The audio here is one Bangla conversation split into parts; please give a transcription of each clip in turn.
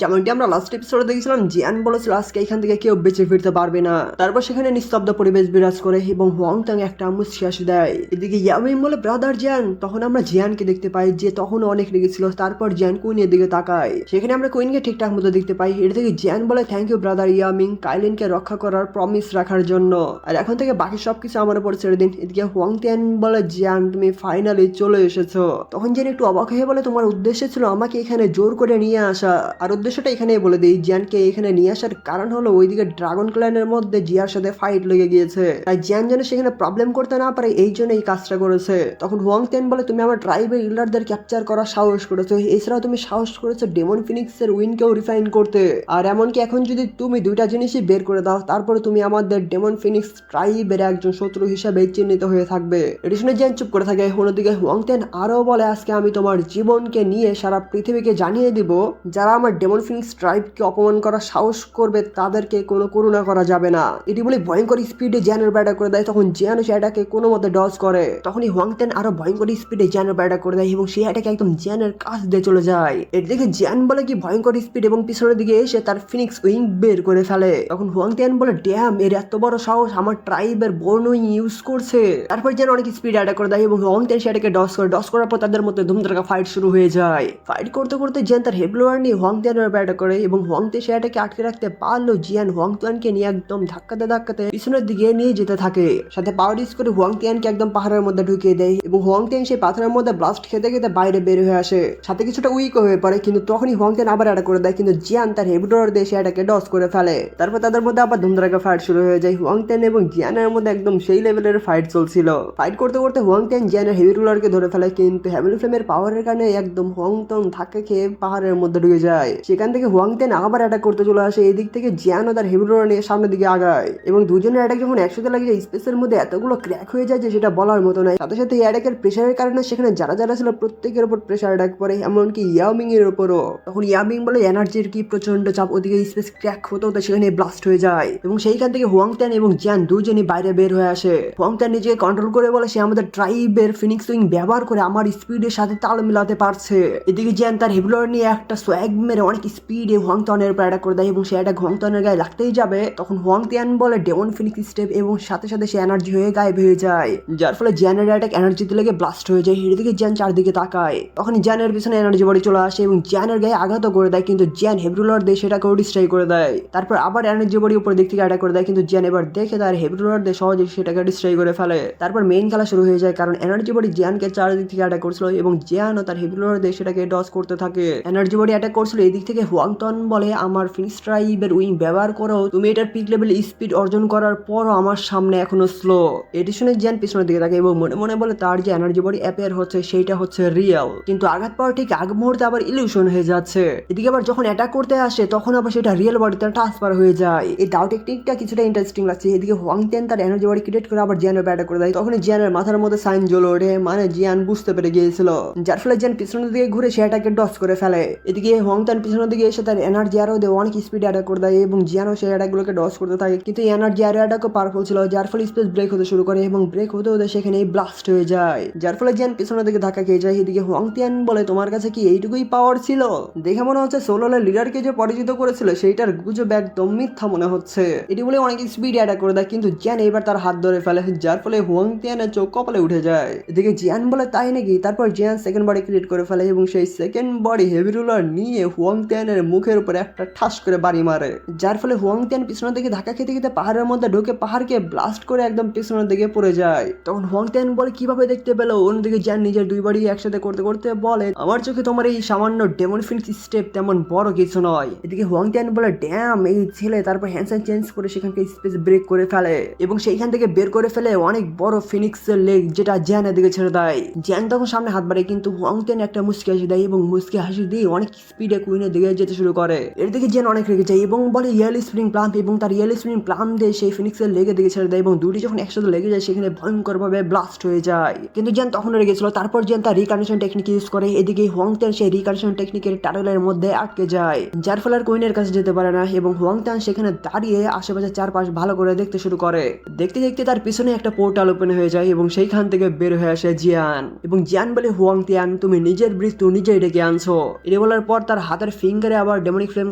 যেমনটি আমরা লাস্ট এপিসোডে দেখেছিলাম জিয়ান বলেছিল আজকে এখান থেকে কেউ বেঁচে ফিরতে পারবে না। তারপর সেখানে নিস্তব্ধ পরিবেশ বিরাজ করে এবং হোয়াং তাং একটা মুচকি হাসি দেয়। এদিকে ইয়ামিন বলে ব্রাদার জিয়ান। তখন আমরা জিয়ানকে দেখতে পাই যে তখন অনেক রেগেছিল। তারপর জিয়ান কুইনের দিকে তাকায়, সেখানে আমরা কুইনকে ঠিকঠাক মতো দেখতে পাই। এর থেকে জিয়ান বলে থ্যাংক ইউ ব্রাদার ইয়ামিং, কাইলিনকে রক্ষা করার প্রমিস রাখার জন্য, আর এখন থেকে বাকি সবকিছু আমার উপর ছেড়ে দিন। এদিকে হোয়াং তিয়ান বলে জিয়ান তুমি ফাইনালি চলে এসেছো। তখন জিয়ান একটু অবাক হয়ে বলে তোমার উদ্দেশ্য ছিল আমাকে এখানে জোর করে নিয়ে আসা। আর উদ্দেশ্যটা এখানে বলে দিই, জিয়ানকে এখানে নিয়ে আসার কারণ হলো ওইদিকে ড্রাগন ক্ল্যানের মধ্যে জিয়ার সাথে ফাইট লেগে গিয়েছে, তাই জিয়ান যেন সেখানে প্রবলেম করতে না পারে এই জন্য এই কাজটা করেছে। তখন হোয়াং তিয়ান বলে তুমি আমার ট্রাইবের ইল্ডারদের ক্যাপচার করার সাহস করেছো, এছাড়াও তুমি সাহস করেছো ডেমন ফিনিক্সের উইনকেও রিফাইন করতে। আর এমনকি এখন যদি তুমি দুইটা জিনিসই বের করে দাও তারপরে তুমি আমাদের ডেমন ফিনিক্স ট্রাইবের একজন শত্রু হিসেবে চিহ্নিত হয়ে থাকবে। এটি শুনে জিয়ান চুপ করে থাকে। অন্যদিকে হোয়াং তিয়ান আরো বলে আজকে আমি তোমার জীবনকে নিয়ে সারা পৃথিবীকে জানিয়ে দিব যারা আমার ডেমন ফিনিক্স ট্রাইবকে অপমান করার সাহস করবে তাদেরকে কোনো করুণা করা যাবে না। এটি বলে ভয়ঙ্কর স্পিডে জিয়ানের ব্যাটা করে দেয়। তখন জিয়ান সে এটাকে কোনো মতে ডজ করে। তখনই হোয়াং তিয়ান আরো ভয়ঙ্কর স্পিডে জিয়ানের ব্যাটা করে দেয় এবং সেই এটাকে একদম জিয়ানের কাছ দিয়ে চলে যায়। এর দিকে জিয়ান বলে কি ভয়ঙ্কর স্পিড এবং পিছনের দিকে এসে তার ফিনিক্স উইং বের করে ফেলে। তখন হোয়াং তিয়ান বলে ড্যাম, এর এত বড় সাহস আমার ট্রাইবের বোর্ন উইং ইউজ করছে। তারপর জিয়ান অনেক স্পিড অ্যাটাক করে দেয় এবং হোয়াং তিয়ান সেটাকে ডস করার পর তাদের মধ্যে ধুমধারাক্কা ফাইট শুরু হয়ে যায়। ফাইট করতে করতে জিয়ান তার হেভলোয়ার নিয়ে হোয়াং তিয়ানের ব্যাটা করে এবং হোয়াং তিয়ান সেটাকে আটকে রাখতে পারলো। জিয়ান হোয়াং তিয়ানকে নিয়ে একদম ধাক্কাতে পিছনের দিকে নিয়ে যেতে থাকে, সাথে পাওয়ার ইউজ করে হোয়াং তিয়ানকে একদম পাহাড়ের মধ্যে ঢুকিয়ে দেয় এবং হোয়াং তিয়ান সেই পাথরের মধ্যে ব্লাস্ট খেতে খেতে বাইরে বের হয়ে আসে, সাথে কিছুটা উইক হয়ে পড়ে। কিন্তু তখনই হোয়াং তিয়ান আবার অ্যাটাক করে দেয়, কিন্তু জিয়ান তার হেভলোয়ার দিয়ে সেটাকে ডস করে ফেলে। তারপর তাদের মধ্যে আবার ধুমধারাক্কা ফাইট শুরু হয়ে যায়। হোয়াং তিয়ান এবং জিয়ানের মধ্যে একদম সেই লেভেলের ফাইট চলছিল। ফাইট করতে করতে হোয়াং তিয়ান জিয়ানের হেভি রুলারকে ধরে ফেলে, কিন্তু হেভি ফ্লেমের পাওয়ারের কারণে একদম হোয়াং তিয়ান ধাক্কা খেয়ে পাহাড়ের মধ্যে ঢুকে যায়। সেখান থেকে হোয়াং তিয়ান আবার অ্যাটাক করতে চলে আসে। এই দিক থেকে জিয়ান ও তার হেভি রুলার নিয়ে সামনের দিকে আগায় এবং দুজনের অ্যাটাক যখন একসাথে লাগে যায় স্পেসের মধ্যে এতগুলো ক্র্যাক হয়ে যায় যে সেটা বলার মতো নয়। সাথে সাথে এই অ্যাটাকের প্রেশারের কারণে সেখানে যারা যারা ছিল প্রত্যেকের উপর প্রেশার অ্যাটাক পড়ে, এমনকি ইয়ামিং এর উপরও। তখন ইয়ামিং বলে এনার্জির কি প্রচন্ড চাপ, ওদিকে স্পেস ক্র্যাক হতে হতে সেখানে ব্লাস্ট হয়ে যায় এবং সেইখান থেকে হোয়াং তিয়ান এবং জিয়ান দুজনই বাইরে বের হয়ে আসে। হোয়াং তিয়ান নিজেকে কন্ট্রোল করে বলে সে আমাদের ট্রাইবের ফিনিক্স উইং ব্যবহার করে আমার স্পিডের সাথে তাল মিলাতে পারছে। এদিকে জিয়ান তার হেভলোয়ার নিয়ে একটা সোয়াগ মেরে অনেক স্পিডে হোয়াং তিয়ানের উপর অ্যাটাক করে দেয় এবং সে অ্যাটাক হোয়াং তিয়ানের গায়ে লাগতেই যাবে। তখন হোয়াং তিয়ান বলে ডেমন ফিনিক্স স্টেপ এবং সাথে সাথে সে এনার্জি হয়ে গায়েব হয়ে যায়, যার ফলে জিয়ানের অ্যাটাক এনার্জিতে লেগে ব্লাস্ট হয়ে যায়। এদিকে জিয়ান চারদিকে তাকায়, তখন জিয়ানের পিছনে এনার্জি বডি চলে আসে এবং জিয়ানের গায়ে আঘাত করে দেয়, কিন্তু জিয়ান হেভরুলার দিয়ে সেটাকেও ডিস্ট্রয় করে দেয়। তারপর আবার এনার্জি বডি উপর দিক থেকে অ্যাটাক করে দেয়, কিন্তু জিয়ান এবার দেখে তার হেভরুলার দিয়ে সহজে সেটাকে ডিস্ট্রয় করে ফেলে। তারপর মেইন খেলা শুরু হয়ে যায়, কারণ এনার্জি বডি জিয়ানকে চারদিক থেকে অ্যাটাক করছিল এবং জিয়ান ও তার হেভরুলার দিয়ে সেটাকে ডস করতে থাকে। এনার্জি বডি অ্যাটাক করছিল, এই দিক থেকে হোয়াং তিয়ান বলে আমার ফিনিক্স ট্রাইবের উইং ব্যবহার করো, তুমি এটার পিক লেভেল স্পিড অর্জন করার পরও আমার সামনে এখনো স্লো। এটি শুনে জিয়ান পিছনের দিকে থাকে এবং মনে মনে বলে তার যে এনার্জি বডি অ্যাপিয়ার হচ্ছে সেইটা হচ্ছে রিয়েল, কিন্তু আঘাত পাওয়ার ঠিক আগ মুহূর্তে আবার ইলিউশন হয়ে যাচ্ছে। এদিকে আবার যখন অ্যাটাক করতে আসে তখন আবার সেটা রিয়েল বডিতে ট্রান্সফার হয়ে যায়। এই ডাউ টেকনিকটা কিছুটা ইন্টারেস্টিং লাগছে। এদিকে হোয়াং তিয়ান তার এনার্জি বডি ক্রিয়েট করে আবার জিয়ানের অ্যাটাক করে দেয়, তখন জিয়ানের মাথার মধ্যে সাইন জ্বলে ওঠে, মানে জিয়ান বুঝতে পেরে গিয়েছিল, যার ফলে জিয়ান পিছনের দিকে ঘুরে সেটাকে ডস করে ফেলে। এদিকে হোয়াং তিয়ান পিছনের দিকে এসে তার এনার্জি আরো দিয়ে অনেক স্পিড অ্যাটাক করে দেয় এবং জিয়ানও সেই অ্যাটাকগুলোকে ডস করতে থাকে, কিন্তু এই এনার্জি আরো অ্যাটাকও পাওয়ারফুল ছিল, যার ফলে স্পেস ব্রেক হতে শুরু করে এবং ব্রেক হতে হতে সেখানে ব্লাস্ট হয়ে যায়, যার ফলে জিয়ান পিছনের দিকে ধাক্কা খেয়ে যায়। এদিকে হোয়াং তিয়ান বলে তোমার কাছে কি এইটুকুই পাওয়ার ছিল? দেখে মনে হচ্ছে সোলোলের লিডারকে যে পরাজিত করেছিল সেইটার গুজব একদম মিথ্যা মনে হচ্ছে। এটি বলে অনেক স্পিড অ্যাটাক করে দেয়, কিন্তু জিয়ান এবার তার হাত ধরে ফেলে, যার ফলে হোয়াং তিয়ানের চোখ কপালে উঠে যায়। এদিকে জিয়ান বলে তাই নাকি? তারপর জিয়ান সেকেন্ড বডি ক্রিয়েট করে ফেলে এবং সেই সেকেন্ড বডি হেভি রুলার নিয়ে হোয়াং তিয়ানের মুখের উপর একটা ঠাস করে বাড়ি মারে, যার ফলে হোয়াং তিয়ান পিছনের দিকে ধাক্কা খেতে খেতে পাহাড়ের মধ্যে ঢুকে পাহাড়কে ব্লাস্ট করে একদম পিছনের দিকে পড়ে যায়। তখন হোয়াং তিয়ান বলে কিভাবে দেখতে পেলো? অন্যদিকে জিয়ান নিজের দুই বডি একসাথে করতে করতে বলে আমার চোখে তোমার এই সামান্য ডেমন ফিনিক্স স্টেপ তেমন বড় কিছু নয়। এদিকে হোয়াং তিয়ান বলে ড্যাম এই ছেলে, তারপর হ্যান্ডসাইন চেঞ্জ করে সেখানকে স্পেস ব্রেক করে ফেলে এবং সেইখান থেকে বের করে ফেলে অনেক বড় ফিনিক্সের লেগ, যেটা জিয়ানের দিকে ছেড়ে দেয়। জিয়ান তখন সামনে হাত বাড়ে, কিন্তু হোয়াং তিয়ান একটা মুচকি হাসি দেয় এবং মুচকি হাসি দিয়ে অনেক স্পিডে কুইনের দিকে যেতে শুরু করে। এর দিকে জিয়ান অনেক রেগে যায় এবং বলে ইয়েলো স্প্রিং প্লাম, এবং তার ইয়েলো স্প্রিং প্লাম দিয়ে সেই ফিনিক্সের লেগে দিকে ছেড়ে দেয় এবং দুটি যখন একসাথে লেগে যায় সেখানে ভয়ঙ্কর ভাবে ব্লাস্ট হয়ে যায়, কিন্তু জিয়ান তখন রেগেছিল। তারপর জিয়ান তার রিকানেকশন টেকনিক ইউজ করে। এদিকে হোয়াং তিয়ান সেই রিকানেকশন টেকনিকের টানেলের মধ্যে আটকে যায়, যার ফলে আর কুইনের কাছে যেতে পারে না এবং হোয়াং তিয়ান সেখানে দাঁড়িয়ে আশেপাশে চারপাশ ভালো করে দেখতে শুরু করে। দেখতে দেখতে তার পিছনে একটা পোর্টাল ওপেন হয়ে যায় এবং সেইখান থেকে বের হয়ে আসে জিয়ান এবং জিয়ান বলে হোয়াং তিয়ান তুমি নিজের মৃত্যু নিজেই ডেকে আনছো। এটা বলার পর তার হাতের ফিঙ্গারে আবার ডেমনিক ফ্লেম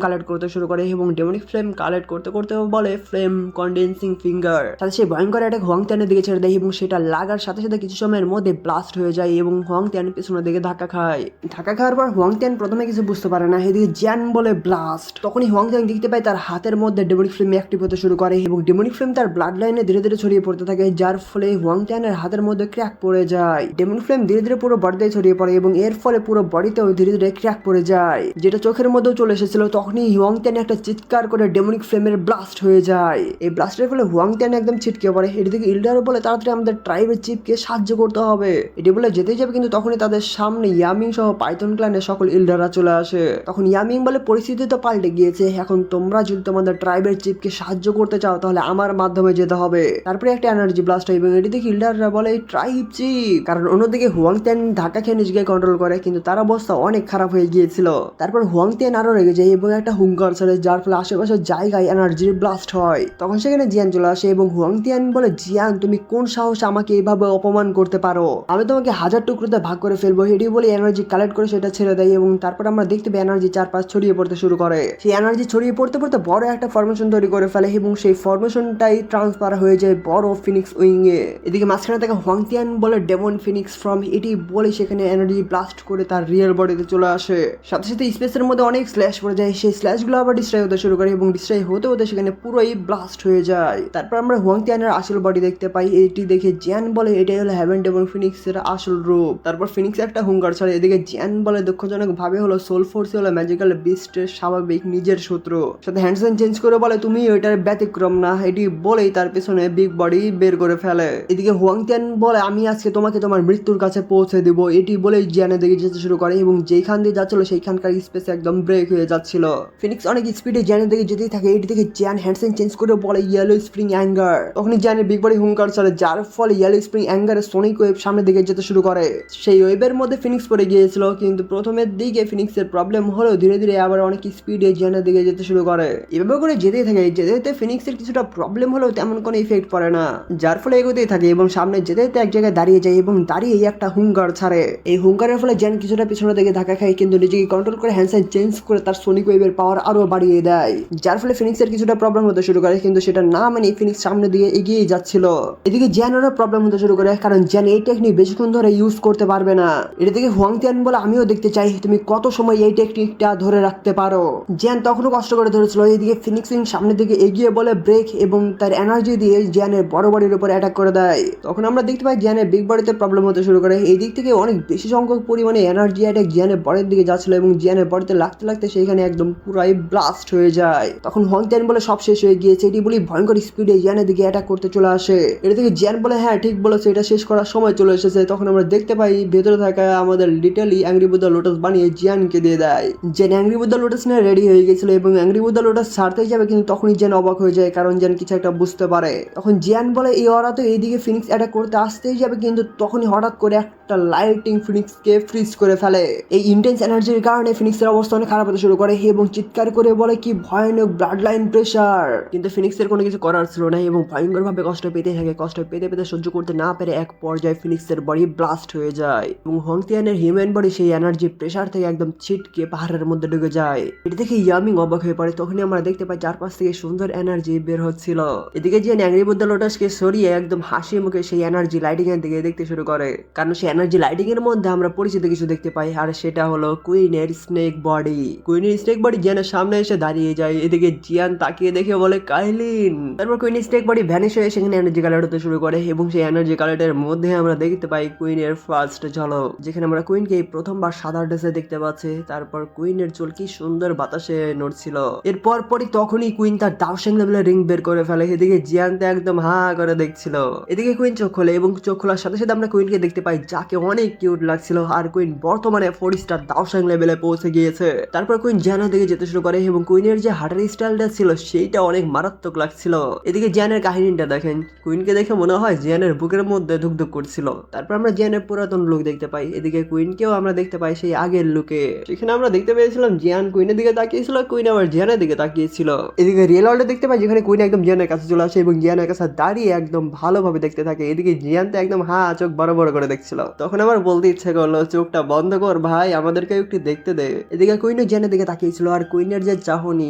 কালেক্ট করতে শুরু করে এবং ডেমনিক ফ্লেম কালেক্ট করতে করতে বলে ফ্লেম কন্ডেন্সিং ফিঙ্গার। তাতে সেই ভয়ঙ্কর একটা হোয়াংত্যানের দিকে ছেড়ে দেয় এবং সেটা লাগার সাথে সাথে কিছু সময়ের মধ্যে ব্লাস্ট হয়ে যায় এবং হোয়াংত্যান পিছনের দিকে ধাক্কা খায়। ধাক্কা খাওয়ার পর হোয়াংত্যান প্রথমে কিছু বুঝতে পারে না, এদিকে জিয়ান বলে ব্লাস্ট। তখনই হোয়াংত্যান দেখতে পায় তার হাতের মধ্যে ডেমনিক ফ্লেম অ্যাক্টিভ হতে শুরু করে এবং ডেমনিক ফ্লেম তার ব্লাড লাইনে ধীরে ধীরে ছড়িয়ে পড়তে থাকে, যার ফলে হোয়াংত্যানের হাতের মধ্যে ক্র্যাক পড়ে যায়। ডেমনিক ফ্লেম ধীরে ধীরে পুরো বডিতে ছড়িয়ে পড়ে এবং এর ফলে পুরো বডিতেও ধীরে ধীরে ক্র্যাক পড়ে যায়, যেটা চোখের মধ্যেও চলে এসেছিল। তখনই হোয়াংত্যান একটা চিৎকার করে ডেমনিক ফ্লেমের ব্লাস্ট হয়ে যায়। এই ব্লাস্টের ফলে হোয়াংত্যান একদম ছিটকে পড়ে। এদিকে ইল্ডার বলে তাড়াতাড়ি আমাদের ট্রাইবের চিফকে সাহায্য করতে হবে, এটি বলে যেতেই যাবে কিন্তু তখনই তাদের সামনে ইয়ামিং সহ পাইথন ক্ল্যানের সকল ইল্ডাররা চলে আসে। তখন ইয়ামিং বলে পরিস্থিতি তো পাল্টে গিয়েছে, এখন তোমরা যদি তোমাদের ট্রাইবের চিফকে সাহায্য করতে চাও তাহলে আমার মাধ্যমে যেতে হবে। তারপরে একটা এনার্জি ব্লাস্ট হয় এবং এটি দেখে ইল্ডাররা বলে ট্রাইব চিফ, কারণ অন্যদিকে হোয়াংত্যান ধাক্কা খেয়ে নিজেকে কন্ট্রোল করে কিন্তু তার অবস্থা অনেক খারাপ হয়ে গিয়েছিল। তারপর হোয়াংত্যান আরো রেগে যায় এবং একটা হুঙ্কার ছাড়ে, যার ফলে আশেপাশের জায়গায় এনার্জির ব্লাস্ট হয়। তখন সেখানে জিয়ান চলে আসে এবং হোয়াংত্যান বলে জিয়ান তুমি কোন সাহসে আমাকে এইভাবে অপমান করতে পারো, আমি তোমাকে 1000 টুকরোতে ভাগ করে ফেলবো। এটি বলে এনার্জি কালেক্ট করে সেটা ছেড়ে দেয় এবং তারপর আমরা দেখতে পাই এনার্জি চারপাশ ছড়িয়ে পড়তে শুরু করে। সেই এনার্জি ছড়িয়ে পড়তে পড়তে বড় একটা ফরমেশন তৈরি করে ফেলে এবং সেই ফরমেশনটাই ট্রান্সফার হয়ে যায় বড় ফিনিক্স উইং এ। এদিকে মাঝখানে থেকে হোয়াংত্যান বলে ডেমন ফিনিক্স ফ্রম, এটি বলে সেখানে এনার্জি ব্লাস্ট করে তার রিয়েল বডিতে চলে আসে। সাথে সাথে স্পেসের মধ্যে অনেক স্ল্যাশ পড়ে যায়, সেই স্ল্যাশগুলো আবার ডিস্ট্রয় হতে শুরু করে এবং ডিস্ট্রয় হতে হতে সেখানে পুরোই ব্লাস্ট হয়ে যায়। তারপর আমরা হোয়াংত্যানের আসল বডি দেখতে পাই, এটি দেখে জিয়ান বলে এটাই হলো হেভেন ডেমন ফিনিক্সের আসল রূপ। তারপর ফিনিক্স একটা হুঙ্কার ছাড়ে, এদিকে জিয়ান বলে দুঃখজনক ভাবে হলো সোল ফোর্স হলো ম্যাজিক্যাল বিস্টের স্বাভাবিক নিজের শত্রু। সাথে হ্যান্ডসেন চেঞ্জ করে বলে তুমি ওইটার ব্যতিক্রম না, এটি বলেই তার পেছনে বিগ বডি বের করে ফেলে। এদিকে হোয়াংত্যান বলে আমি আজকে তোমাকে তোমার মৃত্যুর কাছে পৌঁছে দিব, এটি বলে জিয়ানের দিকে যেতে শুরু করে এবং যেখান দিয়ে যাচ্ছিল সেইখানকার স্পেস একদম ব্রেক হয়ে যাচ্ছিল। ফিনিক্স অনেক স্পিডে জিয়ানের দিকে যেতেই থাকে, এটি থেকে জিয়ান হ্যান্ডসেন চেঞ্জ করে বলে ইয়েলো স্প্রিং অ্যাঙ্গার। তখনই জিয়ানের বিগ বডি হুঙ্কার ছাড়ে, যার ফলে ইয়েলো স্প্রিং অ্যাঙ্গারের সোনিক ওয়েভ সামনের দিকে যেতে শুরু করে। সেই ওয়েভের মধ্যে ফিনিক্স পড়ে গিয়েছিল কিন্তু প্রথমের দিকে ফিনিক্সের প্রবলেম হলেও ধীরে ধীরে আবার অনেক স্পিডে জিয়ানের দিকে যেতে শুরু করে। এভাবে করে যেতেই থাকে, যেতে যেতে ফিনিক্সের কিছুটা প্রবলেম হলেও তেমন কোনো ইফেক্ট পড়ে না, যার ফলে এগোতেই থাকে এবং সামনে যেতে যেতে এক জায়গায় দাঁড়িয়ে যায় এবং দাঁড়িয়ে একটা হুঙ্কার ছাড়ে। এই হুঙ্কারের ফলে জিয়ান কিছুটা পিছনের দিকে ধাক্কা খায় কিন্তু নিজেকে কন্ট্রোল করে হ্যান্ডসেন চেঞ্জ করে তার সোনিক ওয়েভের পাওয়ার আরো বাড়িয়ে দেয়, যার ফলে ফিনিক্সের কিছুটা প্রবলেম হতে শুরু করে কিন্তু সেটা না মানে ফিনিক্স সামনের দিকে এগিয়ে যাচ্ছিল। এদিকে জিয়ানেরও প্রবলেম হতে শুরু করে কারণ জিয়ান এই টেকনিক বেশিক্ষণ ধরে ইউজ করতে পারবে না। এটা থেকে হোয়াংত্যান বলে আমিও দেখতে চাই তুমি কত সময় এই টেকনিকটা ধরে রাখতে পারো। জিয়ান তখনও কষ্ট করে ধরেছিল। এদিকে ফিনিক্স উইং সামনের দিকে এগিয়ে বলে ব্রেক এবং তার এনার্জি দিয়ে জিয়ানের বড় বডির উপর অ্যাটাক করে দেয়। তখন আমরা দেখতে পাই জিয়ানের বিগ বডিতে প্রবলেম হতে শুরু করে। এই দিক থেকে অনেক বেশি সংখ্যক পরিমাণে এনার্জি অ্যাটাক জিয়ানের বডির দিকে যাচ্ছিল এবং জিয়ানের বডিতে লাগতে লাগতে সেইখানে একদম পুরাই ব্লাস্ট হয়ে যায়। তখন হোয়াংত্যান বলে সব শেষ হয়ে গিয়েছে, এটি বলি ভয়ঙ্কর স্পিডে জিয়ানের দিকে অ্যাটাক করতে চলে আসে। এটা থেকে জিয়ান বলে হ্যাঁ ঠিক বলেছে, এটা শেষ করার সময় চলে এসেছে। তখন আমরা দেখতে পাই ভেতরে থাকা আমাদের লিটলি অ্যাংরি বুদ্ধা লোটাস বানিয়ে জিয়ানকে দিয়ে দেয়। জিয়ান অ্যাংরি বুদ্ধা লোটাস নিয়ে রেডি হয়ে গেছিল এবং অ্যাংরি বুদ্ধা লোটাস ছাড়তেই যাবে কিন্তু তখনই জিয়ান অবাক হয়ে যায় কারণ জিয়ান কিছু একটা বুঝতে পারে। তখন জিয়ান বলে এই ওরা তো এইদিকে ফিনিক্স অ্যাটাক করতে আসতেই যাবে কিন্তু তখনই হঠাৎ করে একটা লাইটিং ফিনিক্সকে ফ্রিজ করে ফেলে। এই ইন্টেন্স এনার্জির কারণে ফিনিক্সের অবস্থা অনেক খারাপ হতে শুরু করে এবং চিৎকার করে বলে কি ভয়ানক ব্লাড লাইন প্রেশার, কিন্তু ফিনিক্সের কোনো কিছু করার ছিল না এবং ভয়ঙ্কর ভাবে কষ্ট পেতে থাকে। কষ্ট পেতে পেতে সহ্য করতে না পেরে এক পর্যায়ে ফিনিক্সের বডি ব্লাস্ট হয়ে যায় এবং হোয়াংত্যানের হিউম্যান বডি সেই এনার্জি প্রেশার থেকে একদম ছিটকে পাহাড়ের মধ্যে ঢুকে যায়। এটা দেখে ইয়ামিং অবাক হয়ে পড়ে। তখনই আমরা দেখতে পাই চারপাশ থেকে সুন্দর এনার্জি বের হচ্ছিল। এদিকে যে অ্যাংরি বুদ্ধা লোটাসকে সরিয়ে একদম হাসি মুখে সেই এনার্জি লাইটিং এর দিকে দেখতে শুরু করে কারণ সেই এনার্জি লাইটিং এর মধ্যে আমরা পরিচিত কিছু দেখতে পাই আর সেটা হলো কুইনের স্নেক বডি। কুইনের স্নেক বডি জিয়ানের সামনে এসে দাঁড়িয়ে যায়। এদিকে জিয়ান তাকিয়ে দেখে বলে কাইলিন। তারপর কুইনের স্নেক বডি ভ্যানিশ হয়ে সেখানে এনার্জি কালেক্ট হতে শুরু করে এবং সেই এনার্জি কালেক্টের মধ্যে আমরা দেখতে পাই কুইনের ফার্স্ট ঝলক, যেখানে আমরা কুইনকে প্রথমবার সাদা ড্রেসে দেখতে পাচ্ছি। তারপর কুইনের চুল কি সুন্দর বাতাসে নড়ছিল। এরপর পরই তখনই কুইন তার দাউসেং লেভেলের রিং বের করে ফেলে। এদিকে জিয়ান তো একদম হা করে দেখছিল। এদিকে কুইন চোখ খোলে এবং চোখ খোলার সাথে সাথে আমরা কুইনকে দেখতে পাই যাকে অনেক কিউট লাগছিল আর কুইন বর্তমানে 4 স্টার দাউসেং লেভেলে পৌঁছে গিয়েছে। তারপর কুইন জিয়ানের দিকে যেতে শুরু করে এবং কুইনের যে হাঁটার স্টাইলটা ছিল সেইটা অনেক মারাত্মক লাগছিল। এদিকে জিয়ানের কাহিনীটা দেখেন, কুইনকে দেখে মনে হয় জিয়ানের বুকের মধ্যে ধুকধুক করছিল। তারপর আমরা জিয়ানের পুরাতন লুক দেখতে পাই। এদিকে কুইনকেও আমরা দেখতে পাই সেই আগের লুকে। সেখানে আমরা দেখতে পেয়েছিলাম জিয়ান কুইনের দিকে তাকিয়েছিল, কুইন আবার জিয়ানের দিকে তাকিয়েছিল। এদিকে রিয়েল ওয়ার্ল্ডে দেখতে পাই যেখানে কুইন একদম জিয়ানের কাছে চলে আসে এবং জিয়ানের কাছে দাঁড়িয়ে একদম ভালোভাবে দেখতে থাকে। এদিকে জিয়ান তো একদম চোখ বড় বড় করে দেখছিল। তখন আমার বলতে ইচ্ছে করলো চোখটা বন্ধ কর ভাই, আমাদেরকে একটু দেখতে দে। এদিকে কুইনও জিয়ানের দিকে তাকিয়েছিল, আর কুইনের যে চাহনি,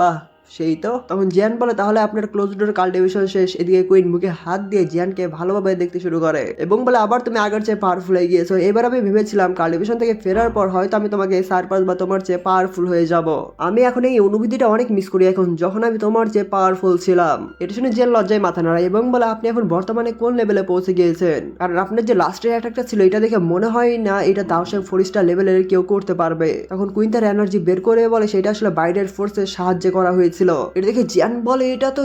বাহ সেই তো। তখন জিয়ান বলে তাহলে আপনার ক্লোজ ডোর কাল্টিভেশন শেষ। এদিকে কুইন মুখে হাত দিয়ে জিয়ানকে ভালোভাবে দেখতে শুরু করে এবং বলে আবার তুমি আগের চেয়ে পাওয়ারফুল হয়ে গিয়েছো। এবার আমি ভেবেছিলাম কাল্টিভেশন থেকে ফেরার পর হয়তো আমি তোমাকে সারপাস বা তোমার চেয়ে পাওয়ারফুল হয়ে যাব। আমি এখন এই অনুভূতিটা অনেক মিস করি এখন, যখন আমি তোমার চেয়ে পাওয়ারফুল ছিলাম। এটা শুনে জিয়ান লজ্জায় মাথা নাড়ায় এবং বলে আপনি এখন বর্তমানে কোন লেভেলে পৌঁছে গিয়েছেন, কারণ আপনার যে লাস্টের অ্যাটাকটা ছিল এটা দেখে মনে হয় না এটা 1004 লেভেলের কেউ করতে পারবে। তখন কুইন তার এনার্জি বের করে বলে সেটা আসলে বাইরের ফোর্সের সাহায্যে করা হয়েছিল। এটা দেখে জিয়ান বলে এটা তো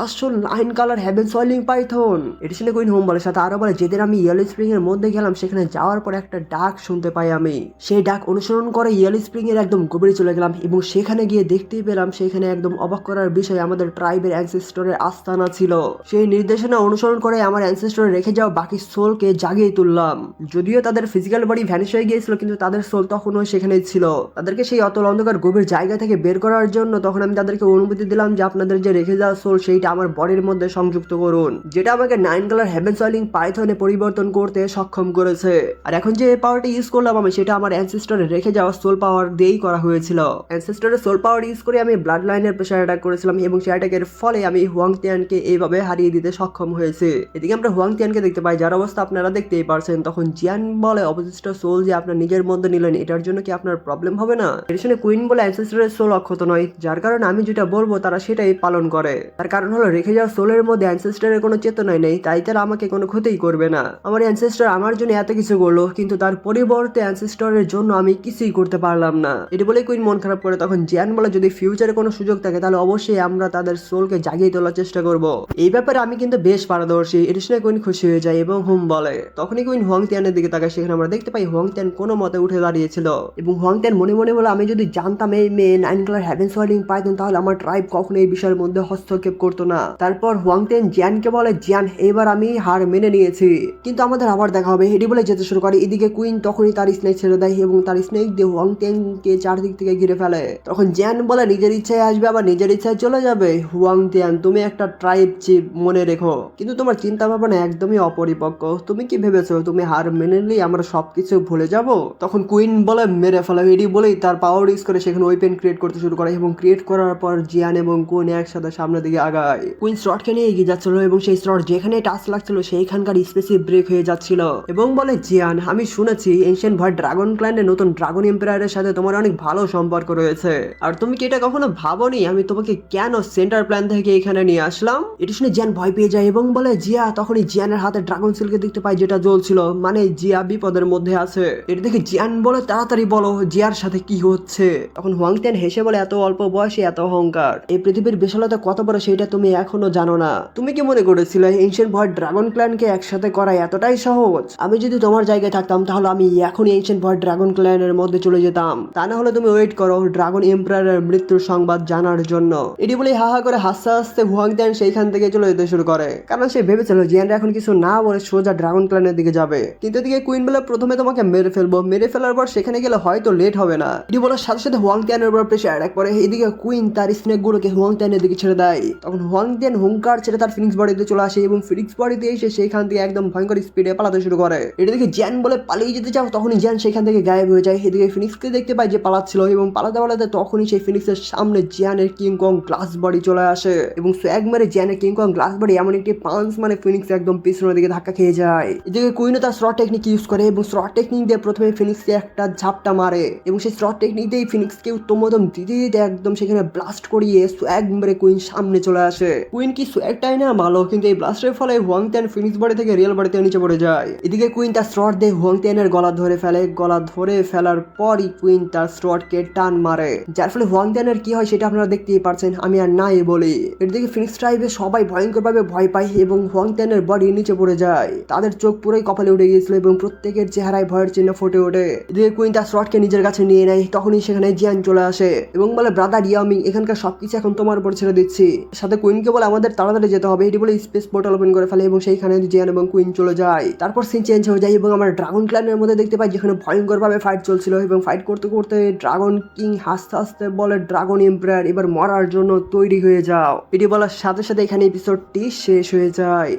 আসল 9 কালার হেভেন সয়েলিং পাইথন। এটা শুনে কুইন হোম বলে সাথে আরো বলে যেদিন আমি ইয়েলো স্প্রিং এর মধ্যে গেলাম সেখানে যাওয়ার পর একটা ডাক শুনতে পাই, আমি সেই ডাক অনুসরণ করে ইয়েলো স্প্রিং এর একদম গভীরে চলে গেলাম এবং সেখানে গিয়ে দেখতেই পেলাম সেখানে একদম অবাক করার বিষয় আমাদের ট্রাইবের অ্যানসেস্টরের আস্তানা ছিল। সেই নির্দেশনা অনুসরণ করে আমার অ্যানসেস্টরে রেখে যাওয়া বাকি সোলকে জাগিয়ে তুললাম। যদিও তাদের ফিজিক্যাল বডি ভ্যানিশ হয়ে গিয়েছিল কিন্তু তাদের সোল তখনও সেখানেই ছিল। তাদেরকে সেই অতল অন্ধকার গভীর জায়গা থেকে বের করার জন্য তখন আমি তাদেরকে অনুমতি দিলাম যে আপনাদের যে রেখে যাওয়া সোল সেইটা আমার বডির মধ্যে সংযুক্ত করুন, যেটা আমাকে 9 কালার হেভেন সয়েলিং পাইথনে পরিবর্তন করতে সক্ষম করেছে। আর এখন যে পাওয়ারটা ইউজ করলাম আমি সেটা আমার অ্যানসেস্টরে রেখে যাওয়া সোল পাওয়ার দিয়েই করা হয়েছিল। অ্যানসেস্টরের সোল পাওয়ার ইউজ করে আমি ব্লাড লাইনের প্রেসার অ্যাটাক করেছিলাম এবং সেই অ্যাটাকের ফলে আমি হুয়াংতিয়ানকে এইভাবে হারিয়ে দিতে সক্ষম হয়েছে। এদিকে আমরা হুয়াংতিয়ানকে দেখতে পাই যার অবস্থা আপনারা দেখতেই পারছেন। তখন জিয়ান বলে অবশিষ্ট সোল যে আপনার নিজের মধ্যে নিলেন এটার জন্য কি আপনার প্রবলেম হবে না? এর শুনে কুইন বলে অ্যানসেস্টরের সোল অক্ষত নয়, যার কারণে আমি যেটা বলবো তারা সেটাই পালন করে। তার কারণ হলো রেখে যাওয়া সোলের মধ্যে অ্যানসেস্টরের কোনো চেতনাই নেই, তাই তারা আমাকে কোনো ক্ষতিই করবে না। আমার অ্যানসেস্টর আমার জন্য এত কিছু করলো কিন্তু তার পরিবর্তে অ্যানসেস্টরের জন্য আমি কিছুই করতে পারলাম না। এটা বলে কুইন মন খারাপ করে। তখন জিয়ান বলে যদি ফিউচারে কোনো সুযোগ থাকে তাহলে অবশ্যই আমরা তাদের সোলকে জাগিয়ে তোলার চেষ্টা করব। এই ব্যাপারে আমি কিন্তু বেশ পারদর্শী। এটা শুনে কুইন খুশি হয়ে যায় এবং হুম বলে। তখনই কুইন হুয়াংতিয়ানের দিকে তাকায়, সেখানে আমরা দেখতে পাই হুয়াংতিয়ান কোনো মতে উঠে দাঁড়িয়েছিল এবং হুয়াংতিয়ান মনে মনে বলে আমি যদি জানতাম এই মেয়ে 9 কালার হেভেন সয়েলিং পাইথন তাহলে আমার ট্রাইব কখনো এই বিষয়ের মধ্যে হস্তক্ষেপ করতো না। তারপর হুয়াংতিয়ান জিয়ানকে বলে জিয়ান এবার আমি হার মেনে নিয়েছি কিন্তু আমাদের আবার দেখা হবে। এটি বলে যেতে শুরু করে। এদিকে কুইন তখনই তার স্নেক ছেড়ে দেয় এবং তার স্নেক দিয়ে হুয়াংতিয়ানকে চারদিক থেকে ঘিরে ফেলে। তখন জিয়ান বলে নিজের ইচ্ছায় আসবে আবার নিজের ইচ্ছায় চলে যাবে। হুয়াংতিয়ান তুমি একটা ট্রাইব চিফ মনে রেখো, কিন্তু তোমার চিন্তা ভাবনা একদমই অপরিপক্ক। তুমি কি ভেবেছো তুমি হার মেনে নিলেই আমরা সবকিছু ভুলে যাব? তখন কুইন বলে মেরে ফেলা। এটি বলেই তার পাওয়ার ইউজ করে সেখানে ওয়েপেন ক্রিয়েট করতে শুরু করে এবং ক্রিয়েট করার পর জিয়ান এবং কুইন একসাথে সামনের দিকে আগায়। কুইন স্লটকে নিয়ে এগিয়ে যাচ্ছিল এবং সেই স্লট যেখানে টাচ লাগছিল সেইখানকার স্পেসিফিক ব্রেক হয়ে যাচ্ছিল এবং বলে জিয়ান আমি শুনেছি এনশিয়েন্ট ভয়েড ড্রাগন ক্ল্যানের নতুন ড্রাগন এম্পায়ারের সাথে তোমার অনেক ভালো সম্পর্ক রয়েছে, আর তুমি কি এটা কখনো ভাবোনি আমি তোমাকে কেন সেন্টার প্ল্যান থেকে এখানে নিয়ে আসলাম? এটা শুনে জিয়ান ভয় পেয়ে যায় এবং বলে জিয়া। তখনই জিয়ানের হাতে ড্রাগন সিলকে দেখতে পাই যেটা জ্বলছিল, মানে জিয়া বিপদের মধ্যে আছে। এটা দেখে জিয়ান বলে তাড়াতাড়ি বলো জিয়ার সাথে কি হচ্ছে? তখন হুয়াংতিয়ান হেসে বলে এত অল্প বয়সে এত অহংকার, এই পৃথিবীর বিশালতা কত বড় সেটা তুমি এখনো জানো না। তুমি কি মনে করেছিলে এনশিয়েন্ট ভয়েড ড্রাগন ক্ল্যানকে একসাথে করা এতটাই সহজ? আমি যদি তোমার জায়গায় থাকতাম তাহলে আমি এখনই এনশিয়েন্ট ভয়েড ড্রাগন ক্ল্যানের মধ্যে চলে যেতাম। তা না হলে তুমি ওয়েট করো ড্রাগন এম্পায়ারের মৃত্যুর সংবাদ জানার জন্য। এটি বলে হাহা করে হাসতে হাসতে হুয়াংতিয়ান সেইখান থেকে চলে যেতে শুরু করে, কারণ সে ভেবেছিল জিয়ানরা এখন কিছু না বলে সোজা ড্রাগন ক্ল্যানের দিকে যাবে। কিন্তু এদিকে কুইন বলে প্রথমে তোমাকে মেরে ফেলবো, মেরে ফেলার পর সেখানে গেলে হয়তো লেট হবে না। এটি বলার সাথে সাথে হুয়াংতিয়ানের উপর প্রেসার অ্যাটাক করে। এদিকে কুইন তার স্নেক গুলোকে হুয়াংতিয়ানের দিকে ছেড়ে দেয়। তখন হুয়াংতিয়ান হুঙ্কার ছেড়ে তার ফিনিক্স বডিতে চলে আসে এবং ফিনিক্স বডিতে এসে সেইখান থেকে একদম ভয়ঙ্কর স্পিডে পালাতে শুরু করে। এটা দেখে জিয়ান বলে পালিয়ে যেতে চাও, তখনই জিয়ান সেখান থেকে গায়েব হয়ে যায়। এদিকে ফিনিক্সকে দেখতে পায় যে পালাচ্ছিল এবং পালাতে পালাতে তখনই সেই ফিনিক্সের সামনে জিয়ানের কিং কং গ্লাস বডি চলে আসে এবং সোয়াগ মেরে জিয়ানের কিং কং গ্লাস বডি এমন একটি পাঞ্চ মানে ফিনিক্স একদম পিছনের দিকে ধাক্কা খেয়ে যায়। এদিকে কুইনও তার স্লট টেকনিক ইউজ করে এবং স্লট টেকনিক দিয়ে প্রথমে ফিনিক্সকে একটা ঝাপটা মারে এবং সেই স্লট টেকনিক দিয়ে ফিনিক্সকে উত্তমতম দিতে দিতে একদম সেখানে ব্লাস্ট করিয়ে সোয়াগ মেরে কুইন সামনে চলে আসে। কুইন কি সোয়াগটাই না ভালো, কিন্তু এই ব্লাস্টের ফলে হুয়াংতিয়ান ফিনিক্স বডি থেকে রিয়েল বডিতে নিচে পড়ে যায়। এদিকে কুইন তার স্লট দিয়ে হুয়াংতিয়ানের গলা ধরে ফেলে। গলা ধরে ফেলার পরই কুইন তার স্লটকে টান মারে, যার ফলে হুয়াংতিয়ানের কি হয় সেটা আপনারা দেখতেই পারছেন, আমি আর নাই বলি। এদিকে ফিনিক্স ট্রাইবে সবাই ভয়ঙ্করভাবে ভয় পায় এবং হুয়াংতিয়ানের বডি নিচে পড়ে যায়। তাদের চোখ পুরোই কপালে উঠে গিয়েছিল এবং প্রত্যেকের চেহারায় ভয়ের চিহ্ন ফুটে ওঠে। এদিকে কুইন তার স্লটকে নিজের কাছে নিয়ে নেয়। তখনই সেখানে জিয়ান চলে আসে এবং বলে ব্রাদার ইয়ামিং এখানকার সবকিছু এখন তোমার উপর ছেড়ে দিচ্ছি। সাথে কুইনকে বলে আমাদের তাড়াতাড়ি যেতে হবে। এটি বলে স্পেস পোর্টাল ওপেন করে ফেলে এবং সেইখানে জিয়ান এবং কুইন চলে যায়। তারপর সিন চেঞ্জ হয়ে যায় এবং আমরা ড্রাগন ক্ল্যানের মধ্যে দেখতে পাই যেখানে ভয়ঙ্করভাবে ফাইট চলছিল এবং ফাইট করতে করতে ড্রাগন কিং হাসতে হাসতে বলে ড্রাগন এম্পায়ার এবার মরার জন্য তৈরি হয়ে যাও। এটি বলার সাথে সাথে এখানে এপিসোডটি শেষ হয়ে যায়।